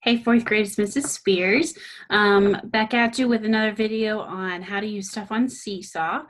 Hey, fourth grade, it's Mrs. Spears. Back at you with another video on how to use stuff on Seesaw.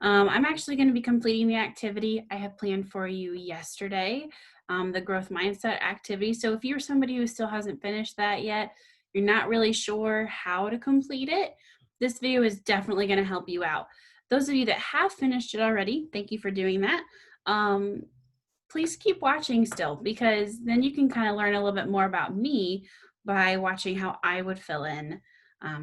I'm actually going to be completing the activity I had planned for you yesterday, the growth mindset activity. So if you're somebody who still hasn't finished that yet, you're not really sure how to complete it, this video is definitely going to help you out. Those of you that have finished it already, thank you for doing that. Please keep watching still, because then you can kind of learn a little bit more about me by watching how I would fill in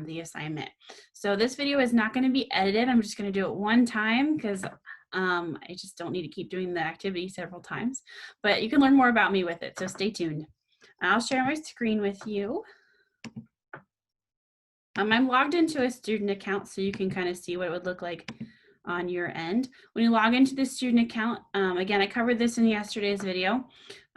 the assignment. So this video is not going to be edited. I'm just going to do it one time because I just don't need to keep doing the activity several times. But you can learn more about me with it, so stay tuned. I'll share my screen with you. I'm logged into a student account, so you can kind of see what it would look like on your end. When you log into the student account, again, I covered this in yesterday's video.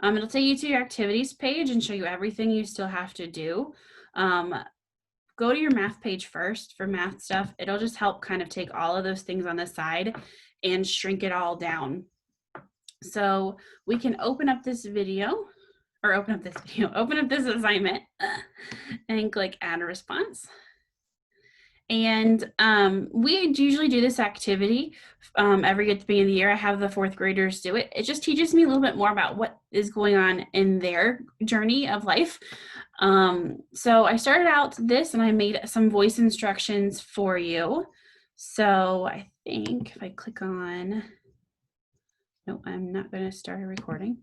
It'll take you to your activities page and show you everything you still have to do. Go to your math page first for math stuff. It'll just help kind of take all of those things on the side and shrink it all down. So we can open up this assignment and click add a response. And we usually do this activity every at the beginning of the year. I have the fourth graders do it. It just teaches me a little bit more about what is going on in their journey of life. So I started out this and I made some voice instructions for you. So I think if I click on, no, I'm not going to start a recording.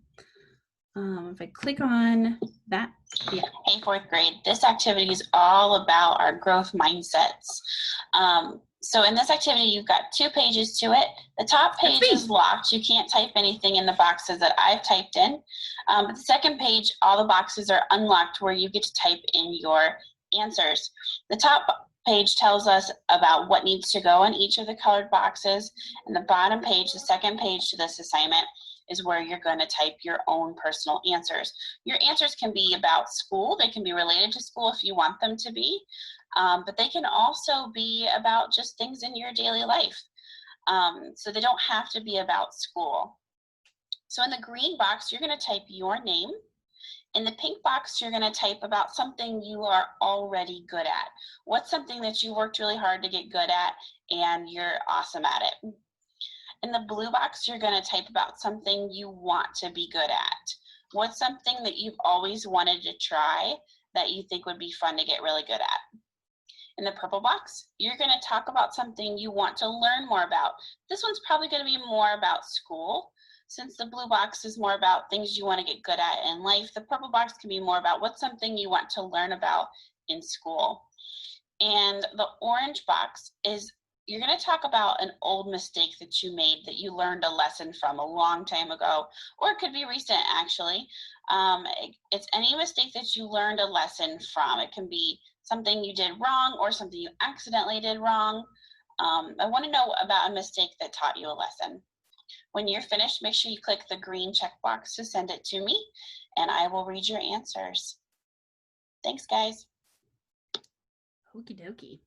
If I click on that, yeah. Hey, fourth grade, this activity is all about our growth mindsets. So in this activity, you've got 2 pages to it. The top page is locked. You can't type anything in the boxes that I've typed in. But the second page, all the boxes are unlocked where you get to type in your answers. The top page tells us about what needs to go in each of the colored boxes. And the bottom page, the second page to this assignment, is where you're going to type your own personal answers. Your answers can be about school. They can be related to school if you want them to be, but they can also be about just things in your daily life. So they don't have to be about school. So in the green box, you're going to type your name. In the pink box, you're going to type about something you are already good at. What's something that you worked really hard to get good at and you're awesome at it? In the blue box, you're going to type about something you want to be good at. What's something that you've always wanted to try that you think would be fun to get really good at? In the purple box, you're going to talk about something you want to learn more about. This one's probably going to be more about school. Since the blue box is more about things you want to get good at in life, the purple box can be more about what's something you want to learn about in school. And the orange box is you're going to talk about an old mistake that you made that you learned a lesson from a long time ago, or it could be recent actually. It's any mistake that you learned a lesson from. It can be something you did wrong or something you accidentally did wrong. I want to know about a mistake that taught you a lesson. When you're finished, make sure you click the green checkbox to send it to me, and I will read your answers. Thanks, guys. Okie dokie.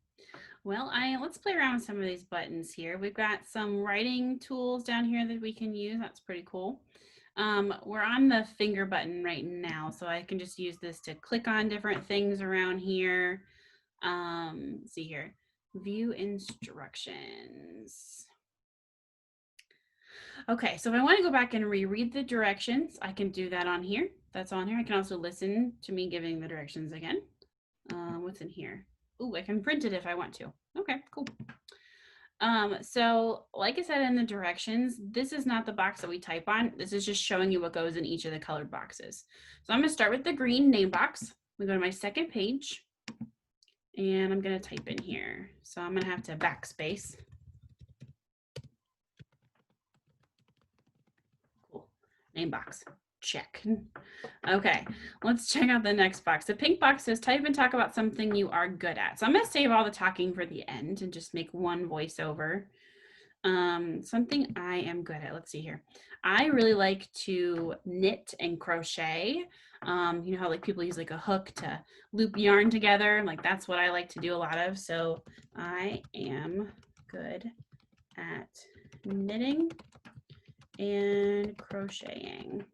Well, let's play around with some of these buttons here. We've got some writing tools down here that we can use. That's pretty cool. We're on the finger button right now, so I can just use this to click on different things around here. Let's see here, view instructions. Okay, so if I want to go back and reread the directions, I can do that on here. That's on here. I can also listen to me giving the directions again. What's in here? Ooh, I can print it if I want to. Okay, cool. So like I said in the directions, this is not the box that we type on. This is just showing you what goes in each of the colored boxes. So I'm going to start with the green name box. We go to my second page, and I'm going to type in here. So I'm going to have to backspace. Cool. Name box. Check. Okay, let's check out the next box. The pink box says type and talk about something you are good at. So I'm going to save all the talking for the end and just make one voiceover. Something I am good at. Let's see here. I really like to knit and crochet. You know how like people use like a hook to loop yarn together? Like that's what I like to do a lot of. So I am good at knitting and crocheting.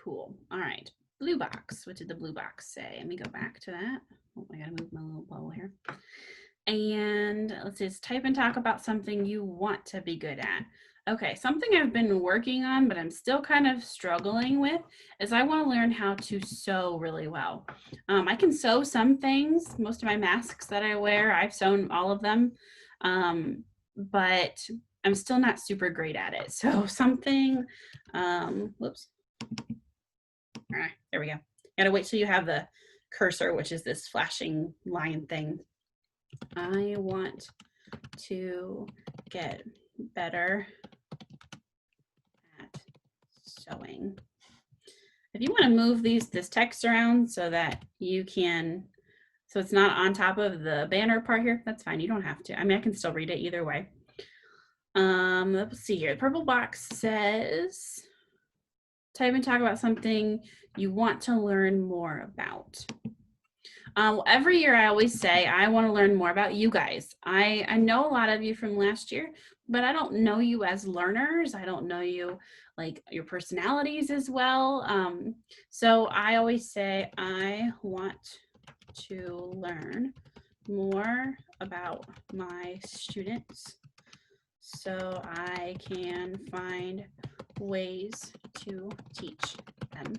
Cool. All right. Blue box. What did the blue box say? Let me go back to that. Oh, I gotta move my little bubble here. And let's just type and talk about something you want to be good at. Okay, something I've been working on, but I'm still kind of struggling with, is I want to learn how to sew really well. I can sew some things. Most of my masks that I wear, I've sewn all of them, but I'm still not super great at it. So something, whoops. All right, there we go. Gotta wait till you have the cursor, which is this flashing line thing. I want to get better at sewing. If you want to move this text around so that you can, so it's not on top of the banner part here, that's fine. You don't have to. I mean, I can still read it either way. Let's see here. The purple box says, type and talk about something you want to learn more about. Every year I always say, I want to learn more about you guys. I know a lot of you from last year, but I don't know you as learners. I don't know you like your personalities as well. So I always say, I want to learn more about my students so I can find ways to teach them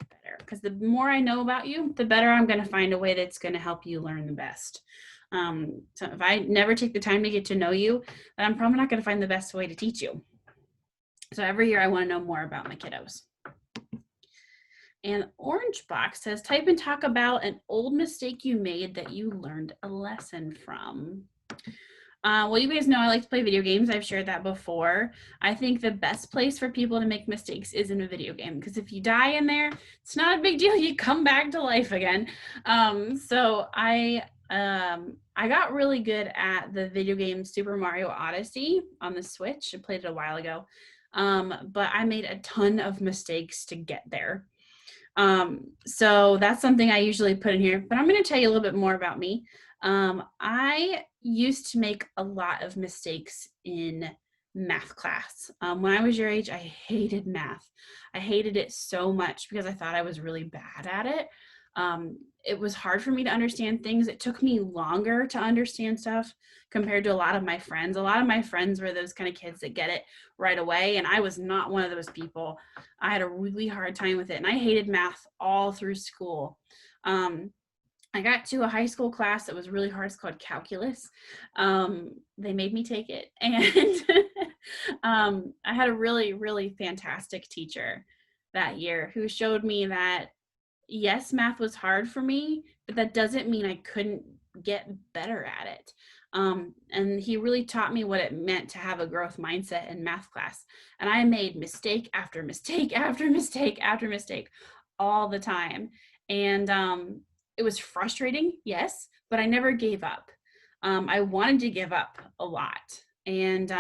better. Because the more I know about you, the better I'm going to find a way that's going to help you learn the best. So if I never take the time to get to know you, then I'm probably not going to find the best way to teach you. So every year I want to know more about my kiddos. And orange box says, type and talk about an old mistake you made that you learned a lesson from. Well, you guys know I like to play video games. I've shared that before. I think the best place for people to make mistakes is in a video game, because if you die in there, it's not a big deal. You come back to life again. So I got really good at the video game Super Mario Odyssey on the Switch. I played it a while ago, but I made a ton of mistakes to get there. So that's something I usually put in here, but I'm going to tell you a little bit more about me. I used to make a lot of mistakes in math class. When I was your age, I hated math. I hated it so much because I thought I was really bad at it. It was hard for me to understand things. It took me longer to understand stuff compared to a lot of my friends. A lot of my friends were those kind of kids that get it right away, and I was not one of those people. I had a really hard time with it, and I hated math all through school. I got to a high school class that was really hard. It's called calculus. They made me take it, and I had a really, really fantastic teacher that year who showed me that yes, math was hard for me, but that doesn't mean I couldn't get better at it. And he really taught me what it meant to have a growth mindset in math class. And I made mistake after mistake after mistake after mistake all the time. And it was frustrating, yes, but I never gave up. I wanted to give up a lot, and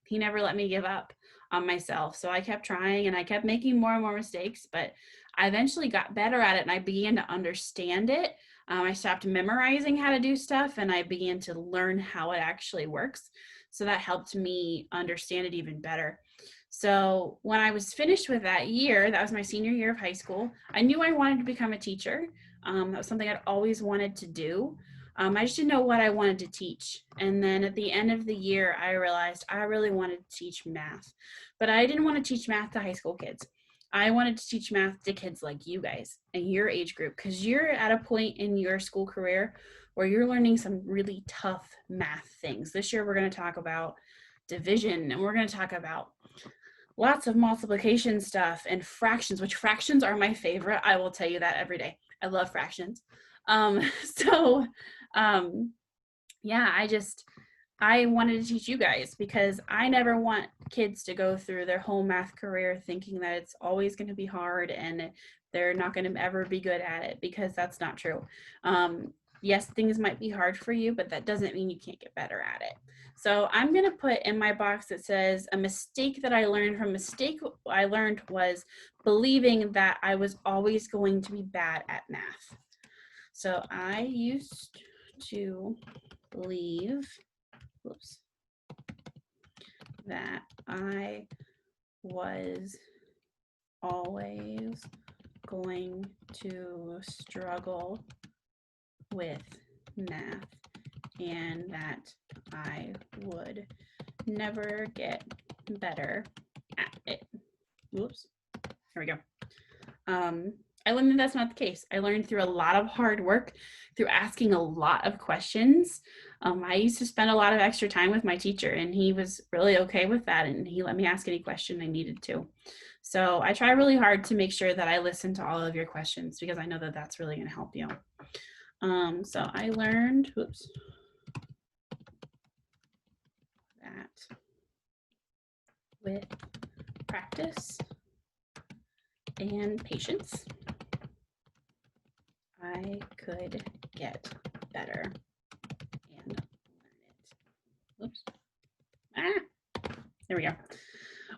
he never let me give up on myself. So I kept trying and I kept making more and more mistakes, but I eventually got better at it and I began to understand it. I stopped memorizing how to do stuff and I began to learn how it actually works. So that helped me understand it even better. So when I was finished with that year, that was my senior year of high school, I knew I wanted to become a teacher. That was something I'd always wanted to do. I just didn't know what I wanted to teach. And then at the end of the year, I realized I really wanted to teach math. But I didn't want to teach math to high school kids. I wanted to teach math to kids like you guys and your age group, because you're at a point in your school career where you're learning some really tough math things. This year, we're going to talk about division, and we're going to talk about lots of multiplication stuff and fractions, which fractions are my favorite. I will tell you that every day. I love fractions. So yeah, I wanted to teach you guys because I never want kids to go through their whole math career thinking that it's always going to be hard and they're not going to ever be good at it, because that's not true. Yes, things might be hard for you, but that doesn't mean you can't get better at it. So I'm going to put in my box that says a mistake that I learned from mistake I learned was believing that I was always going to be bad at math. So I used to believe that I was always going to struggle with math and that I would never get better at it. Whoops. Here we go. I learned that that's not the case. I learned through a lot of hard work, through asking a lot of questions. I used to spend a lot of extra time with my teacher, and he was really okay with that, and he let me ask any question I needed to. So I try really hard to make sure that I listen to all of your questions because I know that that's really going to help you. So I learned, whoops, that with practice and patience, I could get better and learn it. Oops. There we go.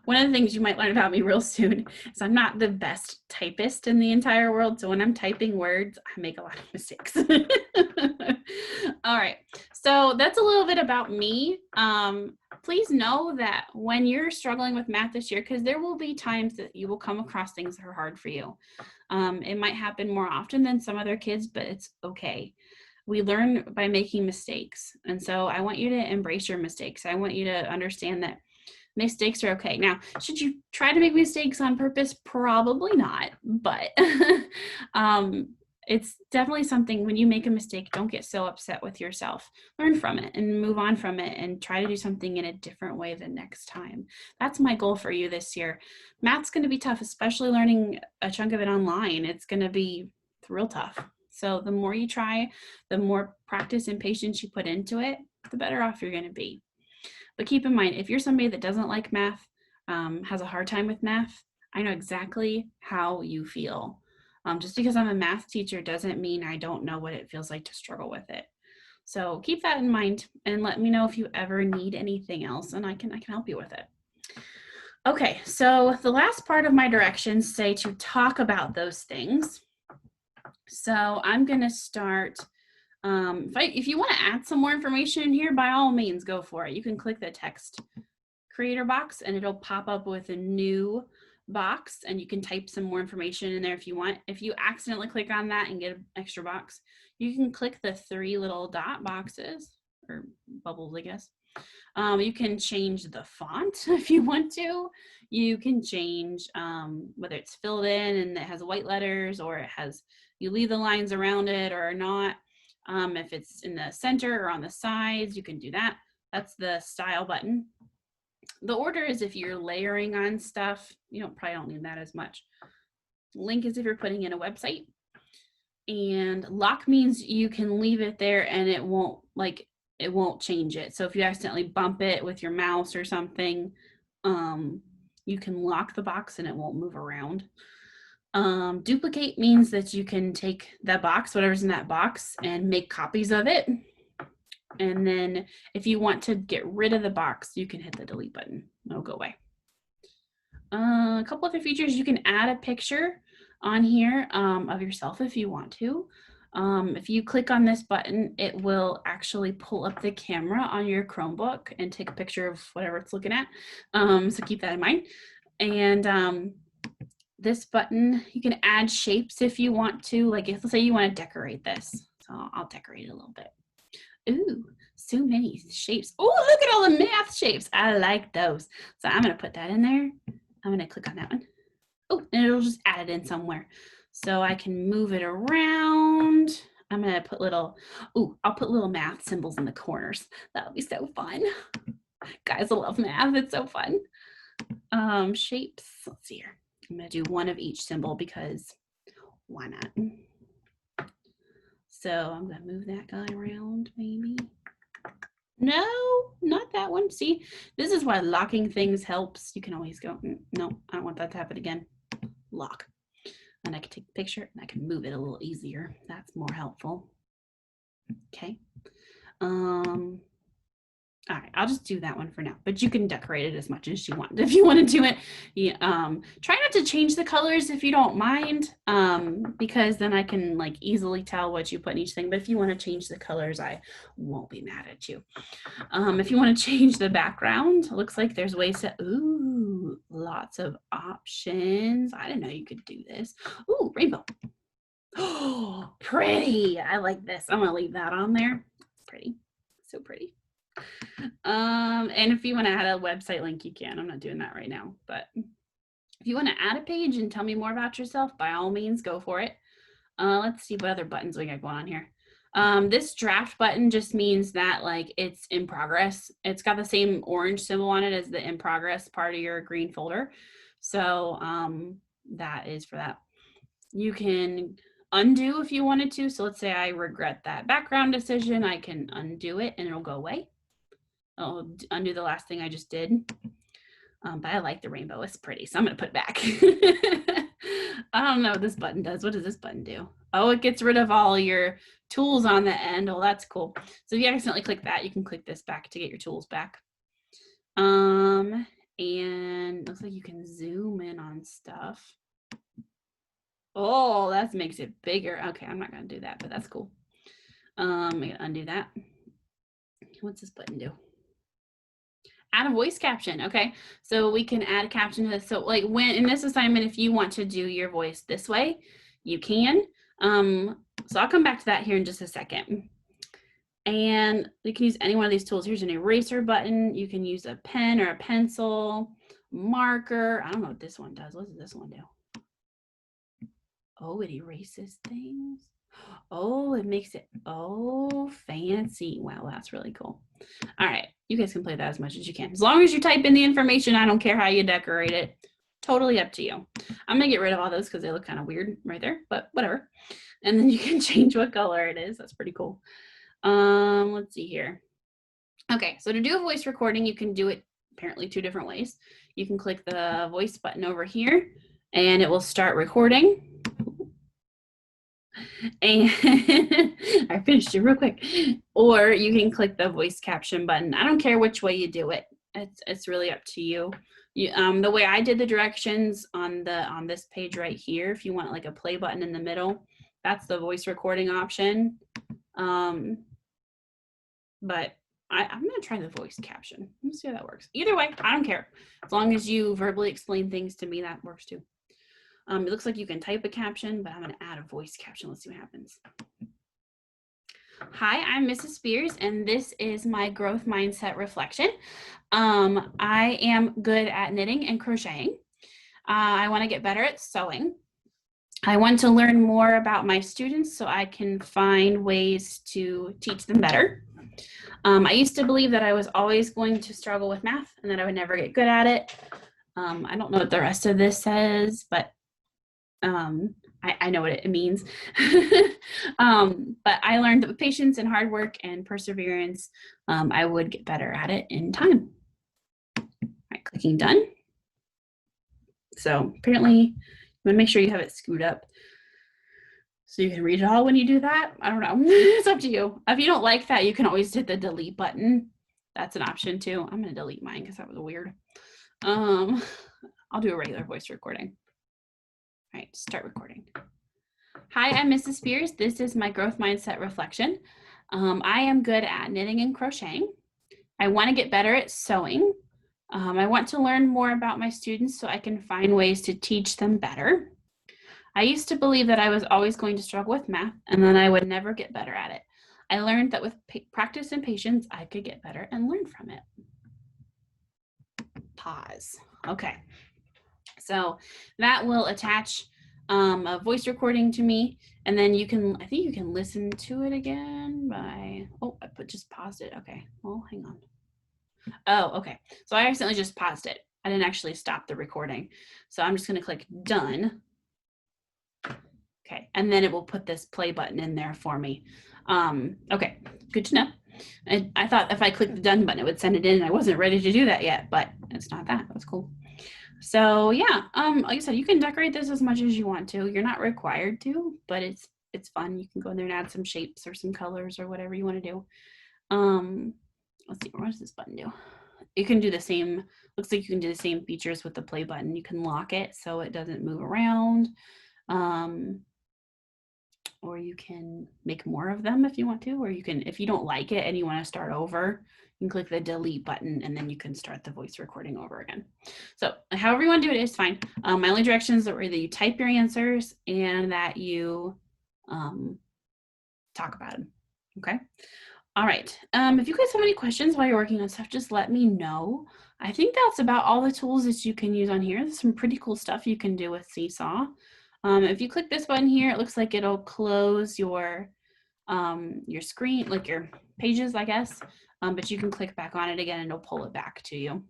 One of the things you might learn about me real soon is I'm not the best typist in the entire world. So when I'm typing words, I make a lot of mistakes. All right. So that's a little bit about me. Please know that when you're struggling with math this year, because there will be times that you will come across things that are hard for you. It might happen more often than some other kids, but it's okay. We learn by making mistakes. And so I want you to embrace your mistakes. I want you to understand that mistakes are okay. Now, should you try to make mistakes on purpose? Probably not, but it's definitely something. When you make a mistake, don't get so upset with yourself. Learn from it and move on from it and try to do something in a different way the next time. That's my goal for you this year. Math's going to be tough, especially learning a chunk of it online. It's going to be real tough. So the more you try, the more practice and patience you put into it, the better off you're going to be. But keep in mind, if you're somebody that doesn't like math, has a hard time with math, I know exactly how you feel. Just because I'm a math teacher doesn't mean I don't know what it feels like to struggle with it. So keep that in mind and let me know if you ever need anything else and I can help you with it. Okay, so the last part of my directions say to talk about those things. So I'm gonna start. If you want to add some more information in here, by all means, go for it. You can click the text creator box and it'll pop up with a new box and you can type some more information in there if you want. If you accidentally click on that and get an extra box, you can click the 3 little dot boxes or bubbles, I guess. You can change the font if you want to. You can change whether it's filled in and it has white letters or it has, you leave the lines around it or not. If it's in the center or on the sides, you can do that. That's the style button. The order is if you're layering on stuff, you probably don't need that as much. Link is if you're putting in a website. And lock means you can leave it there and it won't change it. So if you accidentally bump it with your mouse or something, you can lock the box and it won't move around. Duplicate means that you can take that box, whatever's in that box, and make copies of it. And then if you want to get rid of the box, you can hit the delete button. It'll go away. A couple other features, you can add a picture on here of yourself if you want to. If you click on this button, it will actually pull up the camera on your Chromebook and take a picture of whatever it's looking at. So keep that in mind. And this button, you can add shapes if you want to. Like if, let's say you want to decorate this. So I'll decorate it a little bit. Ooh, so many shapes. Oh, look at all the math shapes. I like those. So I'm going to put that in there. I'm going to click on that one. Oh, and it'll just add it in somewhere. So I can move it around. I'm going to put I'll put little math symbols in the corners. That'll be so fun. Guys, I love math. It's so fun. Shapes. Let's see here. I'm going to do one of each symbol because why not? So I'm going to move that guy around maybe. No, not that one. See, this is why locking things helps. You can always go, no, I don't want that to happen again. Lock. And I can take a picture and I can move it a little easier. That's more helpful. Okay. All right, I'll just do that one for now, but you can decorate it as much as you want. If you want to do it, try not to change the colors if you don't mind, because then I can like easily tell what you put in each thing. But if you want to change the colors, I won't be mad at you. If you want to change the background, looks like there's ways to, ooh, lots of options. I didn't know you could do this. Ooh, rainbow. Oh, pretty. I like this. I'm gonna leave that on there. Pretty, so pretty. And if you want to add a website link, you can. I'm not doing that right now, but if you want to add a page and tell me more about yourself, by all means, go for it. Let's see what other buttons we got going on here. This draft button just means that like it's in progress. It's got the same orange symbol on it as the in progress part of your green folder. So that is for that. You can undo if you wanted to. So let's say I regret that background decision. I can undo it and it'll go away. I'll undo the last thing I just did. But I like the rainbow. It's pretty, so I'm going to put it back. I don't know what this button does. What does this button do? Oh, it gets rid of all your tools on the end. Oh, that's cool. So if you accidentally click that, you can click this back to get your tools back. And looks like you can zoom in on stuff. Oh, that makes it bigger. Okay, I'm not going to do that, but that's cool. I'm going to undo that. What's this button do? Add a voice caption. Okay, so we can add a caption to this. So like when in this assignment, if you want to do your voice this way, you can. So I'll come back to that here in just a second. And you can use any one of these tools. Here's an eraser button. You can use a pen or a pencil, marker. I don't know what this one does. What does this one do? Oh, it erases things. Oh, it makes it, oh, fancy. Wow, that's really cool. All right, you guys can play that as much as you can. As long as you type in the information, I don't care how you decorate it. Totally up to you. I'm gonna get rid of all those because they look kind of weird right there, but whatever. And then you can change what color it is. That's pretty cool. Let's see here. Okay, so to do a voice recording, you can do it apparently 2 different ways. You can click the voice button over here and it will start recording. And I finished it real quick. Or you can click the voice caption button. I don't care which way you do it. It's really up to you. The way I did the directions on this page right here, if you want like a play button in the middle, that's the voice recording option. But I'm gonna try the voice caption. Let's see how that works. Either way, I don't care. As long as you verbally explain things to me, that works too. It looks like you can type a caption, but I'm going to add a voice caption. Let's see what happens. Hi, I'm Mrs. Spears, and this is my growth mindset reflection. I am good at knitting and crocheting. I want to get better at sewing. I want to learn more about my students so I can find ways to teach them better. I used to believe that I was always going to struggle with math and that I would never get good at it. I don't know what the rest of this says, but I know what it means. But I learned that with patience and hard work and perseverance, I would get better at it in time. All right, clicking done. So apparently you want to make sure you have it screwed up so you can read it all when you do that. I don't know. It's up to you. If you don't like that, you can always hit the delete button. That's an option too. I'm going to delete mine because that was weird. I'll do a regular voice recording. All right, start recording. Hi, I'm Mrs. Spears. This is my growth mindset reflection. I am good at knitting and crocheting. I want to get better at sewing. I want to learn more about my students so I can find ways to teach them better. I used to believe that I was always going to struggle with math and then I would never get better at it. I learned that with practice and patience, I could get better and learn from it. Pause. Okay. So that will attach a voice recording to me, and then you can, I think you can listen to it again by, oh, I just paused it. Okay, well, hang on. Oh, okay. So I accidentally just paused it. I didn't actually stop the recording. So I'm just going to click done. Okay, and then it will put this play button in there for me. Okay, good to know. I thought if I clicked the done button, it would send it in. I wasn't ready to do that yet, but it's not that. That's cool. So yeah, like I said, you can decorate this as much as you want to. You're not required to, but it's fun. You can go in there and add some shapes or some colors or whatever you want to do. let's see, what does this button do? You can do the same, looks like you can do the same features with the play button. You can lock it so it doesn't move around. Or you can make more of them if you want to, or you can, if you don't like it and you want to start over, you can click the delete button and then you can start the voice recording over again. So however you want to do it is fine. My only directions are either you type your answers and that you talk about them. Okay. All right. If you guys have any questions while you're working on stuff, just let me know. I think that's about all the tools that you can use on here. There's some pretty cool stuff you can do with Seesaw. If you click this button here, it looks like it'll close your screen, like your pages, I guess. But you can click back on it again and it'll pull it back to you.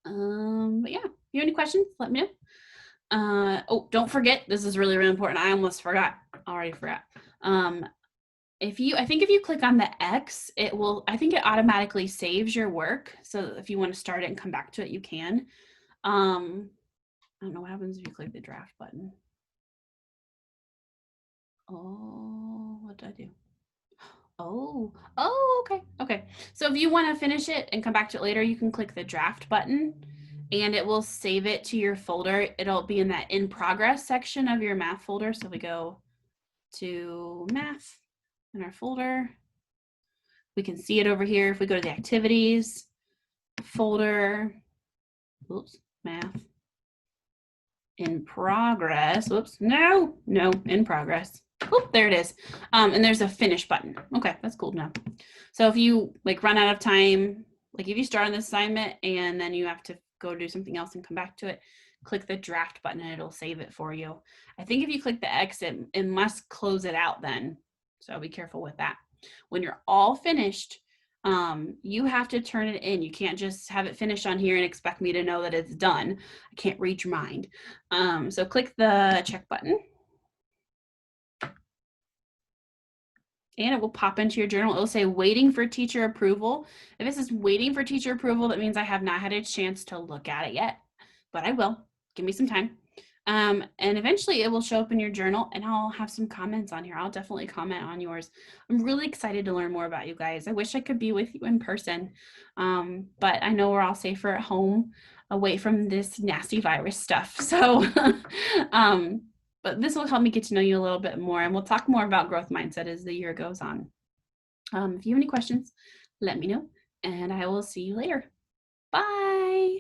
But yeah, if you have any questions, let me know. Oh, don't forget, this is really, really important. I almost forgot. Already forgot. I think if you click on the X, I think it automatically saves your work. So if you want to start it and come back to it, you can. I don't know what happens if you click the draft button. Oh, what did I do? Oh, okay. So if you want to finish it and come back to it later, you can click the draft button and it will save it to your folder. It'll be in that in progress section of your math folder. So we go to math in our folder. We can see it over here. If we go to the activities folder, oops, math in progress. Whoops, no, in progress. Oh, there it is. And there's a finish button. Okay, that's cool to know. So if you like run out of time, like if you start on this assignment and then you have to go do something else and come back to it, click the draft button and it'll save it for you. I think if you click the X, it must close it out then. So be careful with that. When you're all finished, you have to turn it in. You can't just have it finished on here and expect me to know that it's done. I can't read your mind. So click the check button. And it will pop into your journal. It'll say waiting for teacher approval. If it says waiting for teacher approval, that means I have not had a chance to look at it yet, but I will. Give me some time. And eventually it will show up in your journal and I'll have some comments on here. I'll definitely comment on yours. I'm really excited to learn more about you guys. I wish I could be with you in person, but I know we're all safer at home away from this nasty virus stuff. So, but this will help me get to know you a little bit more and we'll talk more about growth mindset as the year goes on. If you have any questions, let me know and I will see you later. Bye.